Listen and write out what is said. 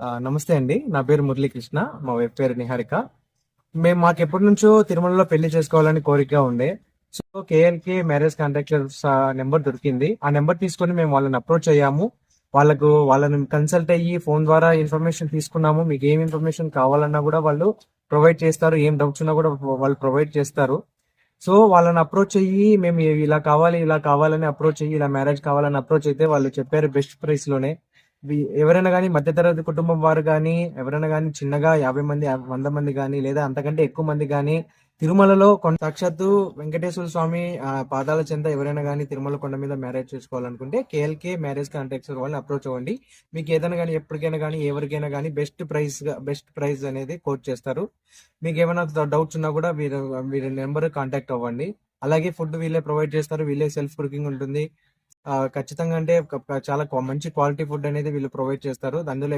నమస్తే అండి. నా పేరు మురళీకృష్ణ. మా వైఫ్ పేరు నిహారిక. మాకు ఎప్పటి నుంచో తిరుమలలో పెళ్లి చేసుకోవాలని కోరిక ఉండే. సో కేఎల్‌కే మ్యారేజ్ కాంట్రాక్టర్స్ నెంబర్ దొరికింది. ఆ నెంబర్ తీసుకొని మేము వాళ్ళని అప్రోచ్ అయ్యాము. వాళ్ళని కన్సల్ట్ అయ్యి ఫోన్ ద్వారా ఇన్ఫర్మేషన్ తీసుకున్నాము. మీకు ఏం ఇన్ఫర్మేషన్ కావాలన్నా కూడా వాళ్ళు ప్రొవైడ్ చేస్తారు. ఏం డౌట్స్ ఉన్నా కూడా వాళ్ళు ప్రొవైడ్ చేస్తారు. సో వాళ్ళని అప్రోచ్ అయ్యి మేము ఇలా కావాలి, ఇలా కావాలని అప్రోచ్ అయ్యి, ఇలా మ్యారేజ్ కావాలని అప్రోచ్ అయితే వాళ్ళు చెప్పారు బెస్ట్ ప్రైస్ లోనే. ఎవరైనా కానీ మధ్యతరగతి కుటుంబం వారు కానీ ఎవరైనా కానీ చిన్నగా 50 మంది 100 మంది కానీ లేదా అంతకంటే ఎక్కువ మంది కానీ తిరుమలలో సాక్షాత్తు వెంకటేశ్వర స్వామి పాదాల చెంత ఎవరైనా కానీ తిరుమల కొండ మీద మ్యారేజ్ చేసుకోవాలనుకుంటే కేఎల్కే మ్యారేజ్ కాంటాక్ట్స్ వాళ్ళని అప్రోచ్ అవ్వండి. మీకు ఏదైనా కానీ ఎప్పటికైనా కానీ ఎవరికైనా కానీ బెస్ట్ ప్రైస్ అనేది కోట్ చేస్తారు. మీకు ఏమైనా డౌట్స్ ఉన్నా కూడా వీరి నెంబర్ కాంటాక్ట్ అవ్వండి. అలాగే ఫుడ్ వీళ్ళే ప్రొవైడ్ చేస్తారు. వీళ్ళే సెల్ఫ్ కుకింగ్ ఉంటుంది. ఖచ్చితంగా అంటే చాలా మంచి క్వాలిటీ ఫుడ్ అనేది వీళ్ళు ప్రొవైడ్ చేస్తారు. అందులో